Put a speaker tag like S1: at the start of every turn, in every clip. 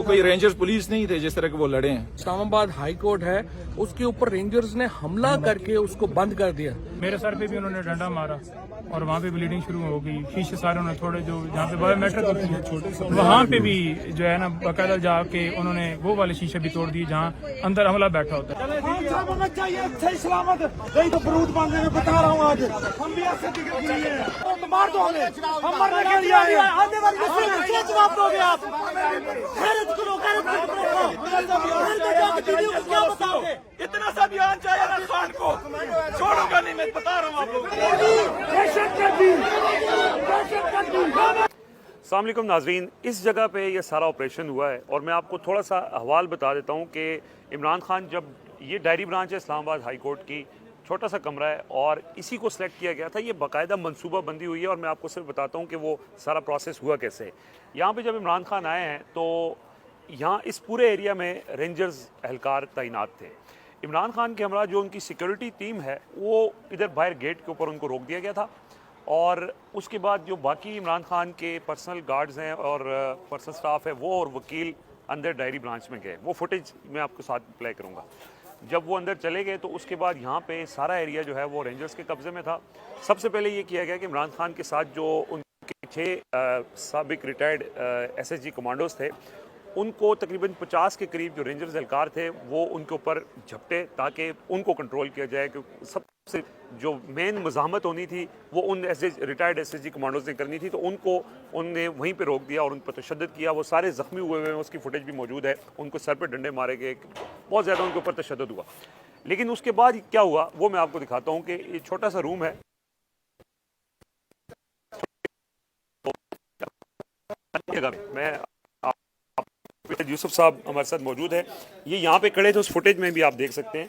S1: कोई rangers police नहीं थे जिस तरह के वो लड़े हैं।
S2: इस्लामाबाद हाई कोर्ट है, उसके ऊपर रेंजर्स ने हमला करके उसको बंद कर दिया।
S3: मेरे सर पे भी उन्होंने डंडा मारा और वहाँ पे ब्लीडिंग शुरू हो गई। शीशे सारे उन्होंने थोड़े जो जहाँ पे बायोमेट्रिक होती है वहाँ पे भी जो है ना बाकायदा जाके उन्होंने वो वाले शीशे भी तोड़ दिए जहाँ अंदर हमला बैठा होता है।
S4: सलामत नहीं तो बरूद बांधने में बता रहा हूँ। आज हम भी ऐसे दिक्कत नहीं है तो मार दो हमें, हम मरने के लिए आए हैं। आने वाली नस्ल को क्या जवाब दोगे आप? गैरत करो, गैरत करो, क्या बताओगे?
S1: इतना सा बयान चाहिए ना खान को, छोड़ूंगा नहीं, मैं बता रहा हूँ आप लोगों को।
S5: अस्सलाम वालेकुम नाजरीन, इस जगह पे ये सारा ऑपरेशन हुआ है और मैं आपको थोड़ा सा अहवाल बता देता हूँ कि इमरान खान, जब ये डायरी ब्रांच है इस्लामाबाद हाई कोर्ट की, छोटा सा कमरा है और इसी को सिलेक्ट किया गया था। ये बाकायदा मनसूबा बंदी हुई है और मैं आपको सिर्फ बताता हूँ कि वो सारा प्रोसेस हुआ कैसे। यहाँ पे जब इमरान खान आए हैं तो यहाँ इस पूरे एरिया में रेंजर्स एहलकार तैनात थे। इमरान खान के हमरा जो उनकी सिक्योरिटी टीम है वो इधर बाहर गेट के ऊपर उनको रोक दिया गया था और उसके बाद जो बाकी इमरान खान के पर्सनल गार्ड्स हैं और पर्सनल स्टाफ है वो और वकील अंदर डायरी ब्रांच में गए। वो फुटेज मैं आपको साथ प्ले करूँगा। जब वो अंदर चले गए तो उसके बाद यहाँ पे सारा एरिया जो है वो रेंजर्स के कब्ज़े में था। सबसे पहले ये किया गया कि इमरान खान के साथ जो उनके 6 साबिक रिटायर्ड SSG कमांडोज थे उनको तकरीबन 50 के करीब जो रेंजर्स एहलकार थे वो उनके ऊपर झपटे ताकि उनको कंट्रोल किया जाए। क्योंकि सबसे जो मेन मज़ाहमत होनी थी वो उन रिटायर्ड SSG कमांडोज ने करनी थी, तो उनने वहीं पे रोक दिया और उन पर तशद्दुद किया। वो सारे ज़ख्मी हुए हैं, उसकी फुटेज भी मौजूद है। उनको सर पर डंडे मारे गए, बहुत ज़्यादा उनके ऊपर तशद्दुद हुआ। लेकिन उसके बाद क्या हुआ वो मैं आपको दिखाता हूँ कि ये छोटा सा रूम है। मैं यूसुफ साहब हमारे साथ मौजूद है, ये यहाँ पे खड़े थे, उस फुटेज में भी आप देख सकते हैं।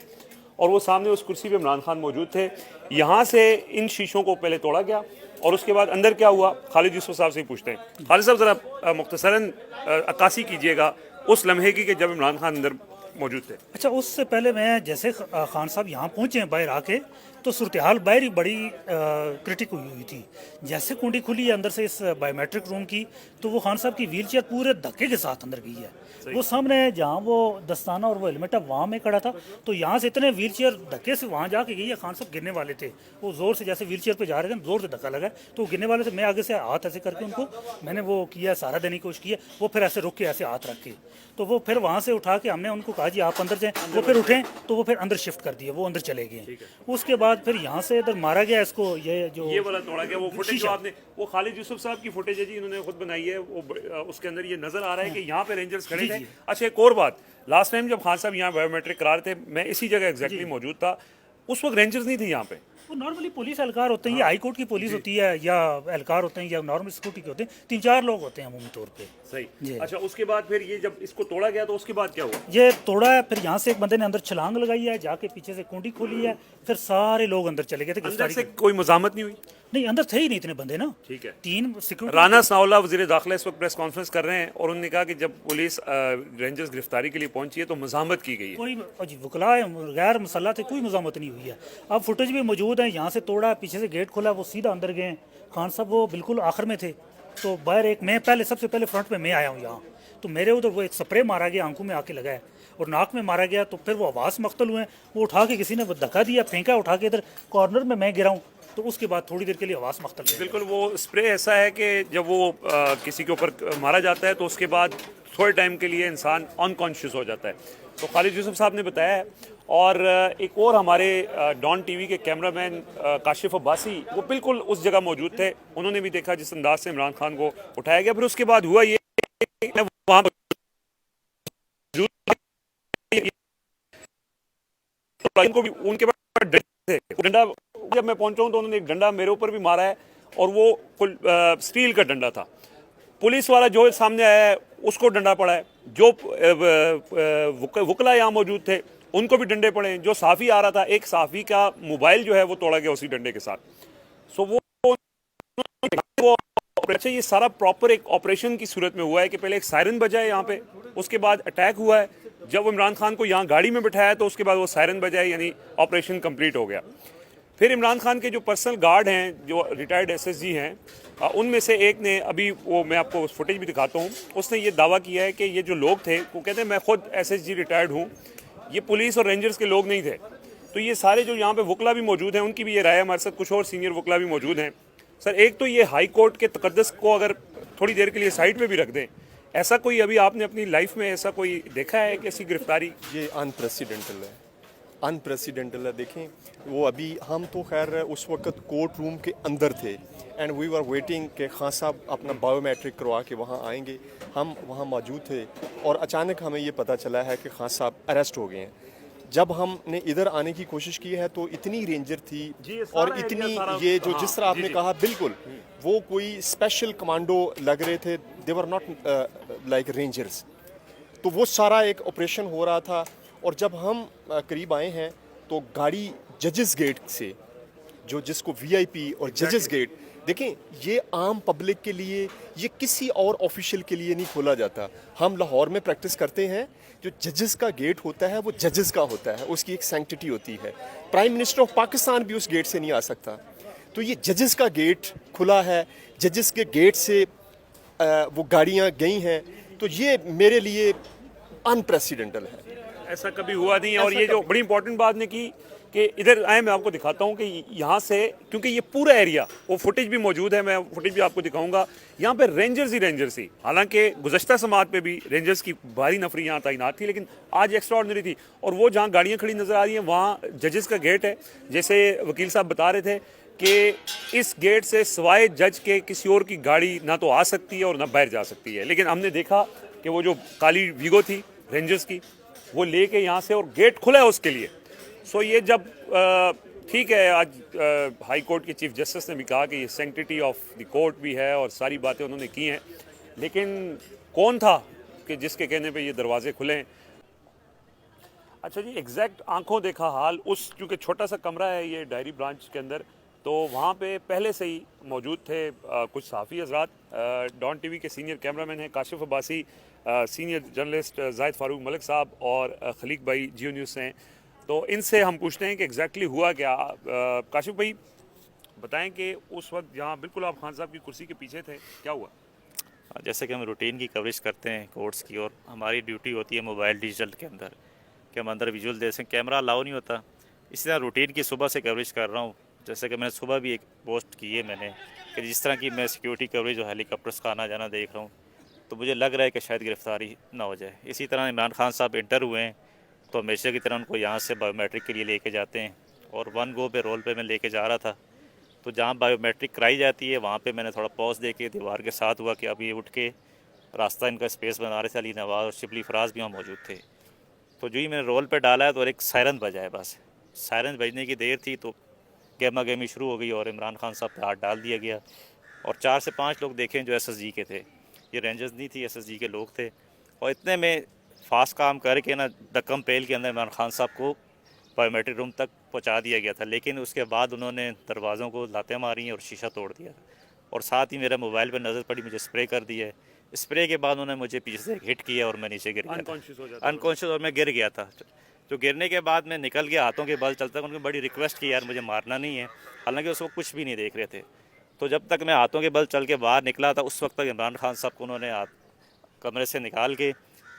S5: और वो सामने उस कुर्सी पे इमरान खान मौजूद थे। यहाँ से इन शीशों को पहले तोड़ा गया और उसके बाद अंदर क्या हुआ खालिद यूसुफ साहब से ही पूछते हैं। खालिद साहब ज़रा मुख्तसरन अक्कासी कीजिएगा उस लम्हे की कि जब इमरान खान अंदर मौजूद थे।
S6: अच्छा, उससे पहले मैं जैसे खान साहब यहाँ पहुँचे हैं बाहर आके तो सूरत हाल बाहर ही बड़ी क्रिटिक हुई थी। जैसे कुंडी खुली है अंदर से इस बायोमेट्रिक रूम की तो वो खान साहब की व्हील चेयर पूरे धक्के के साथ अंदर गई है। वो सामने जहाँ वो दस्ताना और वो हेलमेट है वहाँ में खड़ा था तो यहाँ से इतने व्हील चेयर धक्के से वहाँ जाके गई है। खान साहब गिरने वाले थे, वो ज़ोर से जैसे व्हील चेयर पे जा रहे थे ज़ोर से धक्का लगा तो वो गिरने वाले थे। मैं आगे से हाथ ऐसे करके उनको मैंने वो किया, सहारा देने की कोशिश की है। वो फिर ऐसे रुक के ऐसे हाथ रख के तो वो फिर वहाँ से उठा के हमने उनको कहा जी आप अंदर जाएँ। वो फिर उठे तो वो फिर अंदर शिफ्ट कर दिए, वो अंदर चले गए। उसके बाद फिर यहाँ से इधर मारा गया इसको। ये
S5: वाला तोड़ा गया। वो फुटेज जो आपने वो खालिद यूसुफ साहब की फुटेज है जी, इन्होंने खुद बनाई है। वो उसके अंदर ये नजर आ रहा है कि यहाँ पे रेंजर्स खड़े थे। अच्छा, एक और बात, लास्ट टाइम जब खान साहब यहाँ बायोमेट्रिक करा रहे थे मैं इसी जगह एग्जैक्टली मौजूद था, उस वक्त रेंजर्स नहीं थे यहाँ पे।
S6: वो नॉर्मली पुलिस एहलकार होते हैं, ये हाई कोर्ट की पुलिस होती है या एहलकार होते हैं या नॉर्मल सिक्योरिटी के होते हैं, 3-4 लोग होते हैं अमूमी तौर पे।
S5: सही। अच्छा, उसके बाद फिर ये जब इसको तोड़ा गया तो उसके बाद क्या हुआ?
S6: ये तोड़ा है, फिर यहाँ से एक बंदे ने अंदर छलांग लगाई है, जाके पीछे से कुंडी खोली है, फिर सारे लोग अंदर चले गए थे।
S5: अंदर से कोई मज़ामत नहीं हुई?
S6: नहीं, अंदर थे ही नहीं इतने बंदे ना।
S5: ठीक है।
S6: 3 सिक्योरिटी।
S5: राना सनाउल्लाह वज़ीर दाखिला इस वक्त प्रेस कॉन्फ्रेंस कर रहे हैं और उन्होंने कहा कि जब पुलिस रेंजर्स गिरफ्तारी के लिए पहुंची है तो मज़ामत की गई है।
S6: कोई वकला गैर मसल्ला थे, कोई मज़ामत नहीं हुई है। अब फुटेज भी मौजूद है, यहाँ से तोड़ा, पीछे से गेट खोला, वो सीधा अंदर गए। खान साहब वो बिल्कुल आखिर में थे तो बाहर एक मैं पहले सबसे पहले फ्रंट में मैं आया हूँ यहाँ, तो मेरे उधर वो एक स्प्रे मारा गया, आंखों में आके लगा है और नाक में मारा गया। तो फिर वो आवाज़ मख्तल हुए, वो उठा के किसी ने धक्का दिया, फेंका उठा के, इधर कॉर्नर में मैं गिरा हूँ तो उसके बाद थोड़ी देर के लिए आवाज़ मख्तल हुई।
S5: बिल्कुल, वो स्प्रे ऐसा है कि जब वो किसी के ऊपर मारा जाता है तो उसके बाद थोड़े टाइम के लिए इंसान अनकॉन्शियस हो जाता है। तो खालिद यूसुफ साहब ने बताया है। और एक और हमारे डॉन टीवी के कैमरामैन काशिफ अब्बासी वो बिल्कुल उस जगह मौजूद थे, उन्होंने भी देखा जिस अंदाज से इमरान खान को उठाया गया। फिर उसके बाद हुआ ये वहाँ को भी उनके पास डंडा, जब मैं पहुंचा हूं तो उन्होंने एक डंडा मेरे ऊपर भी मारा है और वो स्टील का डंडा था। पुलिस वाला जो सामने आया है उसको डंडा पड़ा है, जो वकला यहाँ मौजूद थे उनको भी डंडे पड़े हैं। जो साफ़ी आ रहा था, एक साफ़ी का मोबाइल जो है वो तोड़ा गया उसी डंडे के साथ। सो वो अच्छा, ये सारा प्रॉपर एक ऑपरेशन की सूरत में हुआ है कि पहले एक सायरन बजा है यहाँ पे, उसके बाद अटैक हुआ है। जब इमरान खान को यहाँ गाड़ी में बिठाया तो उसके बाद वो सायरन बजा है, यानी ऑपरेशन कंप्लीट हो गया। फिर इमरान खान के जो पर्सनल गार्ड हैं, जो रिटायर्ड SSG हैं, उनमें से एक ने अभी वो मैं आपको फुटेज भी दिखाता हूँ, उसने ये दावा किया है कि ये जो लोग थे वो कहते हैं मैं खुद एसएसजी रिटायर्ड हूँ, ये पुलिस और रेंजर्स के लोग नहीं थे। तो ये सारे जो यहाँ पे वकला भी मौजूद हैं उनकी भी ये राय है, हमारे साथ कुछ और सीनियर वकला भी मौजूद हैं। सर एक तो ये हाई कोर्ट के तकद्दस को अगर थोड़ी देर के लिए साइड पे भी रख दें, ऐसा कोई अभी आपने अपनी लाइफ में ऐसा कोई देखा है कि ऐसी गिरफ्तारी?
S7: ये अनप्रेसिडेंटल है, अनप्रेसिडेंटल है। देखें वो अभी हम तो खैर उस वक्त कोर्ट रूम के अंदर थे एंड वी वर वेटिंग कि खान साहब अपना बायोमेट्रिक करवा के वहाँ आएंगे। हम वहाँ मौजूद थे और अचानक हमें ये पता चला है कि खान साहब अरेस्ट हो गए हैं। जब हमने इधर आने की कोशिश की है तो इतनी रेंजर थी और इतनी ये जो जिस तरह आपने कहा बिल्कुल वो कोई स्पेशल कमांडो लग रहे थे, दे वर नॉट लाइक रेंजर्स। तो वो सारा एक ऑपरेशन हो रहा था और जब हम करीब आए हैं तो गाड़ी जजेस गेट से जो जिसको वीआईपी और जजेस गेट, देखें ये आम पब्लिक के लिए, ये किसी और ऑफिशियल के लिए नहीं खोला जाता। हम लाहौर में प्रैक्टिस करते हैं, जो जजेस का गेट होता है वो जजेस का होता है, उसकी एक सैंक्टिटी होती है। प्राइम मिनिस्टर ऑफ पाकिस्तान भी उस गेट से नहीं आ सकता। तो ये जजेस का गेट खुला है, जजेस के गेट से वो गाड़ियाँ गई हैं, तो ये मेरे लिए अनप्रेसिडेंटल है।
S5: ऐसा कभी हुआ नहीं है। और ये जो बड़ी इंपॉर्टेंट बात ने की कि इधर आए, मैं आपको दिखाता हूँ कि यहाँ से, क्योंकि ये पूरा एरिया, वो फुटेज भी मौजूद है, मैं फुटेज भी आपको दिखाऊंगा, यहाँ पे रेंजर्स ही। हालांकि गुज़श्ता समात पे भी रेंजर्स की भारी नफरी यहाँ तैनात थी, लेकिन आज एक्स्ट्रा ऑर्डिनरी थी। और वो जहाँ गाड़ियाँ खड़ी नज़र आ रही हैं वहाँ जजेस का गेट है। जैसे वकील साहब बता रहे थे कि इस गेट से सिवाय जज के किसी और की गाड़ी ना तो आ सकती है और ना बाहर जा सकती है। लेकिन हमने देखा कि वो जो काली वीगो थी रेंजर्स की, वो लेके यहाँ से, और गेट खुला है उसके लिए। सो ये जब ठीक है, आज हाई कोर्ट के चीफ जस्टिस ने भी कहा कि ये सैंक्टिटी ऑफ द कोर्ट भी है और सारी बातें उन्होंने की हैं, लेकिन कौन था कि जिसके कहने पे ये दरवाजे खुले? अच्छा जी, एग्जैक्ट आंखों देखा हाल उस, क्योंकि छोटा सा कमरा है ये डायरी ब्रांच के अंदर, तो वहाँ पे पहले से ही मौजूद थे कुछ सहाफ़ी हज़रात। डॉन टीवी के सीनियर कैमरामैन हैं काशिफ अब्बासी, सीनियर जर्नलिस्ट जाहिद फारूक मलिक साहब और खलीक भाई जियो न्यूज़ से हैं। तो इनसे हम पूछते हैं कि एग्जैक्टली हुआ क्या। काशिफ भाई बताएं कि उस वक्त जहाँ बिल्कुल आप खान साहब की कुर्सी के पीछे थे, क्या हुआ?
S8: जैसे कि हम रूटीन की कवरेज करते हैं कोर्ट्स की, और हमारी ड्यूटी होती है मोबाइल डिजिटल के अंदर कि हम अंदर विजुअल दे सकें, कैमरा अलाउ नहीं होता। इसी तरह रूटीन की सुबह से कवरेज कर रहा हूँ। जैसे कि मैंने सुबह भी एक पोस्ट की है मैंने कि जिस तरह की मैं सिक्योरिटी कवरेज और हेलीकॉप्टर्स का आना जाना देख रहा हूँ, तो मुझे लग रहा है कि शायद गिरफ्तारी ना हो जाए। इसी तरह इमरान खान साहब इंटर हुए हैं तो हमेशा की तरह उनको यहाँ से बायोमेट्रिक के लिए लेके जाते हैं, और वन गो पे रोल पे मैं लेके जा रहा था, तो जहाँ बायोमेट्रिक कराई जाती है वहाँ पे मैंने थोड़ा पॉज दे के दीवार के साथ हुआ कि अब ये उठ के रास्ता इनका स्पेस बना रहे थे। अली नवाज और शिबली फराज भी वहाँ मौजूद थे। तो जो ही मैंने रोल पे डाला है तो एक सायरन बजा है, बस सायरन बजने की देर थी तो गेमा गेमी शुरू हो गई और इमरान खान साहब पे हाथ डाल दिया गया। और 4 से 5 लोग देखें जो एसएसजी के थे, ये रेंजर्स नहीं थी, एसएसजी के लोग थे। और इतने में फास्ट काम करके ना दक्कम पेल के अंदर इमरान खान साहब को बायोमेट्रिक रूम तक पहुंचा दिया गया था। लेकिन उसके बाद उन्होंने दरवाज़ों को लातें मारी और शीशा तोड़ दिया, और साथ ही मेरे मोबाइल पर नज़र पड़ी, मुझे स्प्रे कर दिया। स्प्रे के बाद उन्होंने मुझे पीछे से हिट किया और मैं नीचे गिर गया, अनकॉन्शियस, और मैं गिर गया था। तो गिरने के बाद मैं निकल गया, हाथों के बल चलता। उन्होंने बड़ी रिक्वेस्ट की, यार मुझे मारना नहीं है, हालांकि उस वक्त कुछ भी नहीं देख रहे थे। तो जब तक मैं हाथों के बल चल के बाहर निकला था, उस वक्त तक इमरान खान साहब को उन्होंने कमरे से निकाल के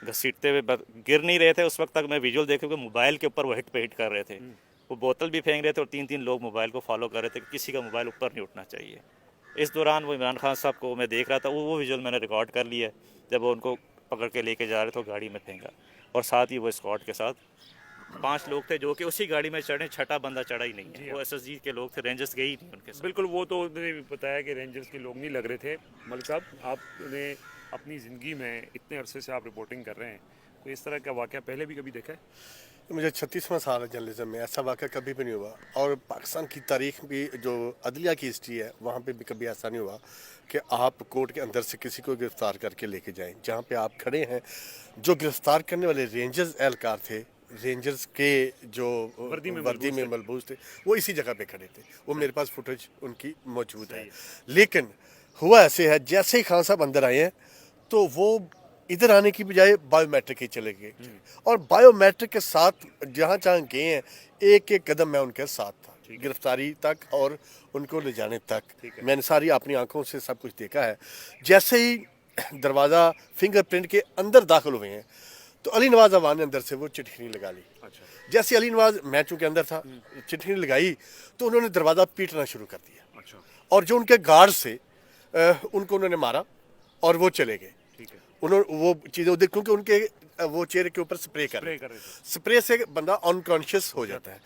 S8: घसीटते हुए, गिर नहीं रहे थे उस वक्त तक। मैं विजुअल देख के मोबाइल के ऊपर वो हिट पे हिट कर रहे थे, वो बोतल भी फेंक रहे थे, और 3-3 लोग मोबाइल को फॉलो कर रहे थे कि किसी का मोबाइल ऊपर नहीं उठना चाहिए। इस दौरान वो इमरान खान साहब को मैं देख रहा था, वो विजुअल मैंने रिकॉर्ड कर लिया जब वो उनको पकड़ के लेके जा रहे थे, गाड़ी में फेंका। और साथ ही वो स्क्वाड के साथ 5 लोग थे जो कि उसी गाड़ी में चढ़े, छठा बंदा चढ़ा ही नहीं है। वो एसएसजी के लोग थे, रेंजर्स गए ही नहीं उनके साथ।
S5: बिल्कुल, वो तो उन्होंने भी बताया कि रेंजर्स के लोग नहीं लग रहे थे। मलिक साहब, आपने अपनी ज़िंदगी में इतने अरसे से आप रिपोर्टिंग कर रहे हैं, तो इस तरह का वाक़या पहले भी कभी देखा है?
S7: मुझे 36वां साल है जर्नलिज्म में, ऐसा वाक़या कभी भी नहीं हुआ। और पाकिस्तान की तारीख भी, जो अदलिया की हिस्ट्री है, वहाँ पे भी कभी ऐसा नहीं हुआ कि आप कोर्ट के अंदर से किसी को गिरफ़्तार करके लेके जाएं। जहाँ पे आप खड़े हैं, जो गिरफ़्तार करने वाले रेंजर्स एहलकार थे, रेंजर्स के जो वर्दी में मलबूस थे, वो इसी जगह पे खड़े थे। वो मेरे पास फुटेज उनकी मौजूद है। लेकिन हुआ ऐसे है, जैसे ही खान साहब अंदर आए हैं तो वो इधर आने की बजाय बायोमेट्रिक ही चले गए, और बायोमेट्रिक के साथ जहाँ गए हैं, एक एक कदम मैं उनके साथ था।
S9: गिरफ्तारी तक और उनको ले जाने तक। मैंने सारी अपनी आंखों से सब कुछ देखा है। जैसे ही दरवाज़ा फिंगरप्रिंट के अंदर दाखिल हुए हैं तो अली नवाज अवान ने अंदर से वो चिट्ठी लगा ली। जैसे अली नवाज, मैं चूँकि अंदर था, चिट्ठी लगाई तो उन्होंने दरवाज़ा पीटना शुरू कर दिया। और जो उनके गार्ड से उनको उन्होंने मारा और वो चले गए। उन्होंने वो चीज़ें उधर, क्योंकि उनके वो चेहरे के ऊपर स्प्रे कर रहे थे। स्प्रे से बंदा अनकॉन्शियस हो जाता है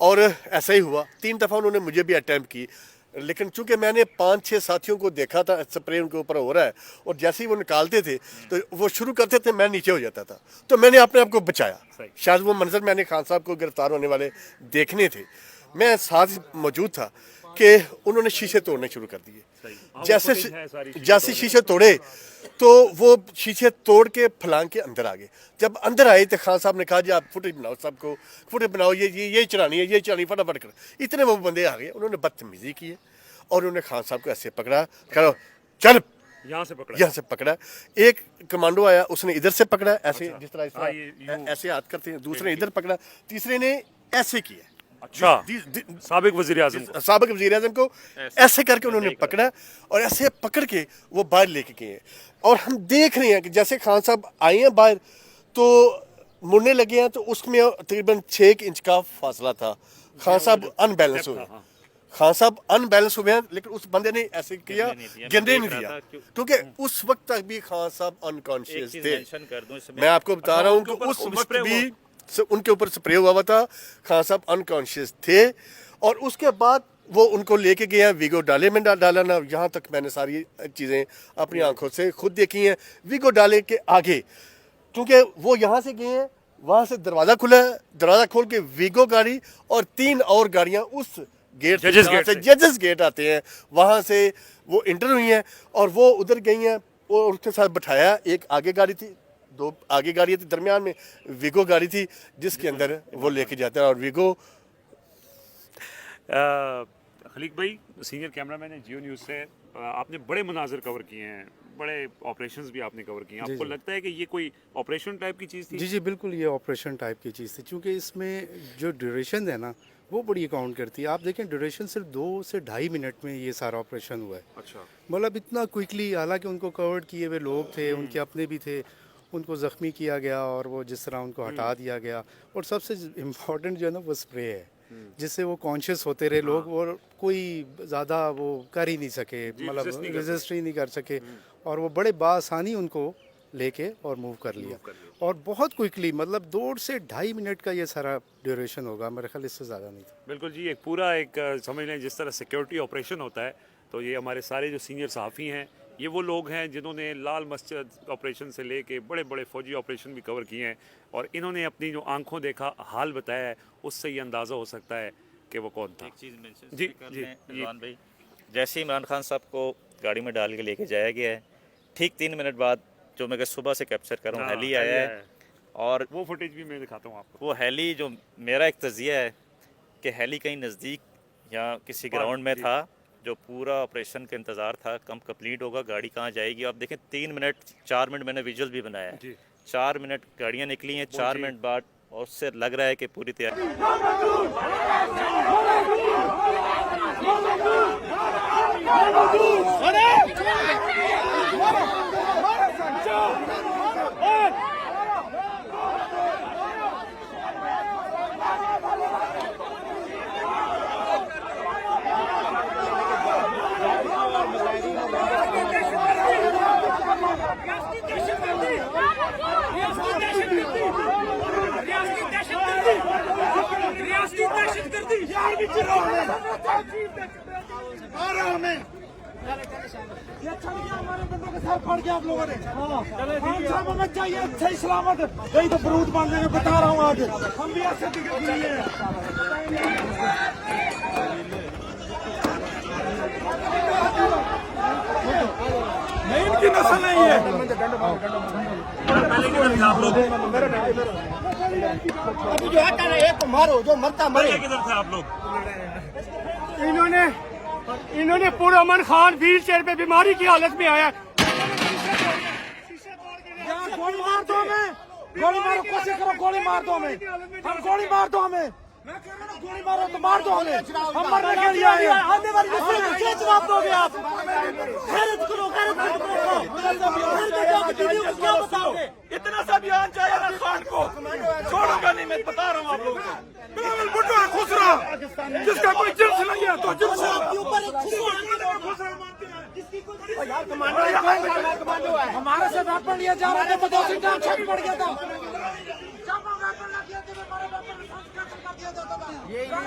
S9: और ऐसा ही हुआ। 3 दफ़ा उन्होंने मुझे भी अटैम्प्ट की, लेकिन चूंकि मैंने 5-6 साथियों को देखा था स्प्रे उनके ऊपर हो रहा है और जैसे ही वो निकालते थे तो वो शुरू करते थे, मैं नीचे हो जाता था, तो मैंने अपने आप को बचाया। शायद वो मंजर मैंने खान साहब को गिरफ्तार होने वाले देखने थे, मैं साथ मौजूद था कि उन्होंने शीशे तोड़ने शुरू कर दिए। जैसे शीशे तोड़े तो वो शीशे तोड़ के फलांग के अंदर आ गए। जब अंदर आए तो खान साहब ने कहा जी आप फुटेज बनाओ, सबको फुटेज बनाओ, ये चलानी है, ये चलानी, फटाफट कर। इतने वो बंदे आ गए, उन्होंने बदतमीजी की है और उन्होंने खान साहब को ऐसे पकड़ा, कहो चल यहाँ से पकड़ा। एक कमांडो आया, उसने इधर से पकड़ा ऐसे, जिस तरह ऐसे हाथ करते हैं, दूसरे इधर पकड़ा, तीसरे ने ऐसे किया।
S5: अच्छा, साबिक वज़ीर आज़म को
S9: ऐसे करके उन्होंने पकड़ा और ऐसे पकड़ के वो बाहर लेके गए। और हम देख रहे हैं कि जैसे खान साहब आए हैं बाहर तो मुड़ने लगे हैं, तो उसमें तकरीबन 6 इंच का फासला था। खान साहब अनबैलेंस हुए, खान साहब अनबैलेंस हुए हैं, लेकिन उस बंदे ने ऐसे किया, गिरने नहीं दिया, क्योंकि उस वक्त तक भी खान साहब अनकॉन्शियस थे। मैं आपको बता रहा हूँ कि उस वक्त भी उनके ऊपर स्प्रे हुआ था, खान साहब अनकॉन्शियस थे। और उसके बाद वो उनको लेके गए हैं वीगो डाले में डाला ना, यहाँ तक मैंने सारी चीज़ें अपनी आंखों से खुद देखी हैं। वीगो डाले के आगे, क्योंकि वो यहाँ से गए हैं, वहाँ से दरवाज़ा खुला है, दरवाज़ा खोल के वीगो गाड़ी और 3 और गाड़ियाँ उस गेट से जजेस गेट आते हैं, वहाँ से वो इंटर हुई हैं और वो उधर गई हैं। वो उसके साथ बैठाया, एक आगे गाड़ी थी, 2 आगे गाड़ी थी, दरमियान में वीगो गाड़ी थी जिसके अंदर वो लेके जाते हैं। और वीगो
S5: खलीक भाई, सीनियर कैमरामैन है जियो न्यूज़ से, आपने बड़े मनाजिर कवर किए हैं, बड़े ऑपरेशंस भी आपने कवर किए हैं। आपको लगता है कि ये कोई ऑपरेशन टाइप की चीज़ थी?
S10: जी बिल्कुल, ये ऑपरेशन टाइप की चीज़ थी, क्योंकि इसमें जो ड्यूरेशन है ना वो बड़ी अकाउंट करती है। आप देखें ड्यूरेशन सिर्फ 2 से 2.5 मिनट में ये सारा ऑपरेशन हुआ है।
S5: अच्छा,
S10: मतलब इतना क्विकली, हालांकि उनको कवर्ड किए हुए लोग थे, उनके अपने भी थे, उनको ज़ख्मी किया गया और वो जिस तरह उनको हटा दिया गया। और सबसे इम्पोर्टेंट जो है ना वो स्प्रे है, जिससे वो कॉन्शियस होते रहे लोग और कोई ज़्यादा वो कर ही नहीं सके, मतलब रेजिस्ट ही नहीं कर सके। और वो बड़े बासानी उनको लेके और मूव कर लिया और बहुत क्विकली, मतलब 2 से 2.5 मिनट का ये सारा ड्यूरेशन होगा, मेरे ख्याल इससे ज़्यादा नहीं था।
S5: बिल्कुल जी, एक पूरा एक समझ लें जिस तरह सिक्योरिटी ऑपरेशन होता है, तो ये हमारे सारे जो सीनियर सहाफ़ी हैं ये वो लोग हैं जिन्होंने लाल मस्जिद ऑपरेशन से लेके बड़े बड़े फौजी ऑपरेशन भी कवर किए हैं और इन्होंने अपनी जो आंखों देखा हाल बताया है, उससे ये अंदाज़ा हो सकता है कि वो कौन था।
S8: एक चीज़ मेंशन
S5: जी
S8: इमरान भाई, जैसे इमरान खान साहब को गाड़ी में डाल के लेके जाया गया है, ठीक 3 मिनट बाद जो मैं सुबह से कैप्चर कर रहा हूँ, हेली आया है और
S5: वो फुटेज भी मैं दिखाता हूँ आपको।
S8: वो हेली, जो मेरा एक तजिया है कि हेली कहीं नज़दीक या किसी ग्राउंड में था, जो पूरा ऑपरेशन का इंतज़ार था कम कंप्लीट होगा, गाड़ी कहाँ जाएगी। आप देखें 3 मिनट 4 मिनट मैंने विजुअल भी बनाया है, 4 मिनट गाड़ियाँ निकली हैं, 4 मिनट बाद, और उससे लग रहा है कि पूरी तैयारी।
S4: हमारे बंदों के सर फाड़ के आप लोगों ने, खान साहब हमें चाहिए अच्छे ही सलामत, यही तो बरूद बांध देंगे, बता रहा हूँ आज हम भी ऐसे दिख रही है।
S1: नहीं, इनकी नस्ल नहीं है।
S4: अभी जो हटा रहे एक मारो, जो मरता मरे।
S5: किधर थे आप लोग?
S4: इन्होंने पूरा अमन खान व्हील चेयर पे बीमारी की हालत में आया। गोली मार दो हमें, गोली मारो, कोशिश करो, गोली मार दो हमें, हम गोली मार दो हमें, मैं कह रहा हूं गोली मारो तो मार दो हमें, हम मरने के लिए आए हैं। आने वाली नस्ल को क्या जवाब दोगे आप? गैरत करो, गैरत करो, क्या बताओगे?
S1: इतना सा बयान चाहिए ना खान को, छोड़ूंगा नहीं, मैं बता रहा हूँ आप लोगों को। बिलावल भुट्टो है खुसरा, जिसका कोई जिन्स नहीं है, तो जिन्स
S4: आपके ऊपर एक
S1: खुसरा मानते हैं।
S4: यार कमांडो है, हमारे से वेपन लिया जा रहा था तो 2 घंटा छक पड़ गया था।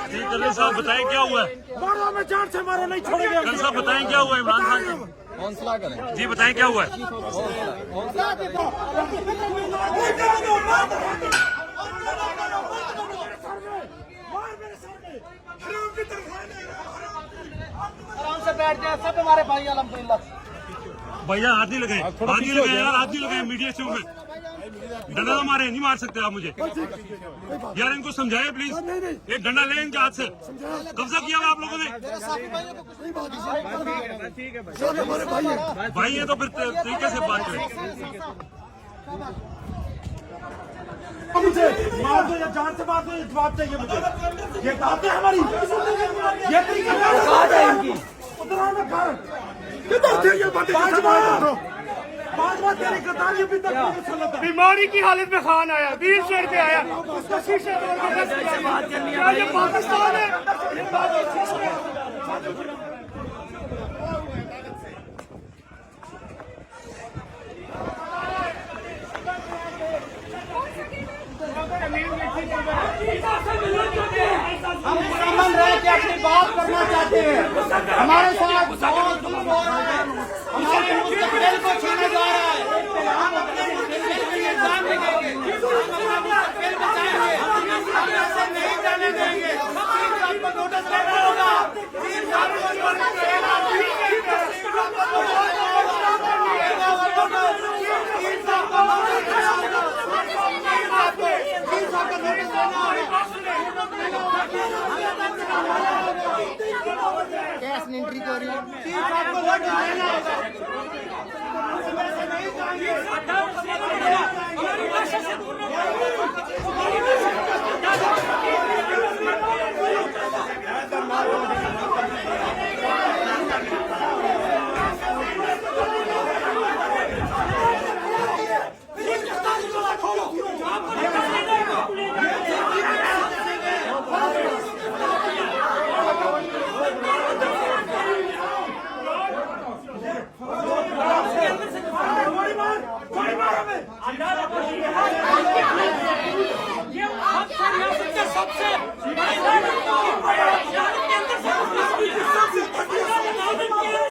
S5: जी कर्नल साहब बताएं क्या हुआ है?
S4: मारो में जान से मारो, नहीं छोड़ेंगे।
S5: कर्नल साहब बताएं क्या हुआ है इमरान खान को? हौसला करें जी, बताएं क्या हुआ है?
S4: आराम से बैठ जाए, सब हमारे भाई अल्हम्दुलिल्लाह।
S5: भैया हाथ नहीं लगाए, हाथ नहीं लगाए यार, हाथ नहीं लगाए मीडिया शो में। डंडा तो मारे, नहीं मार सकते आप मुझे यार, इनको समझाए प्लीज। एक डंडा ले इनके हाथ से। कब्जा किया हुआ आप लोगों ने? भाई है तो फिर तरीके से बात करें।
S4: मुझे मार दो या जान से मार दो, ये जवाब चाहिए मुझे। ये बात है हमारी, ये तरीका है इनकी। उधर आओ ना खान, पांच बार तेरी गद्दारी अभी तक नहीं सलत है।
S3: बीमारी की हालत में खान आया, व्हील चेयर पे आया, उसका शीशे तोड़ के क्या ये पाकिस्तान है?
S4: हम पुरअमन रह के अपनी बात करना चाहते हैं। हमारे साथ बहुत हमारे मुस्तकबिल को छीना जा रहा है। हम अपने मुस्तकबिल के लिए जान देंगे, हम अपना मुस्तकबिल बचाएंगे, हम ऐसे नहीं जाने देंगे। आपको नोटिस करना होगा, कैश एंट्री कर रही है, आपको वोट देना होगा।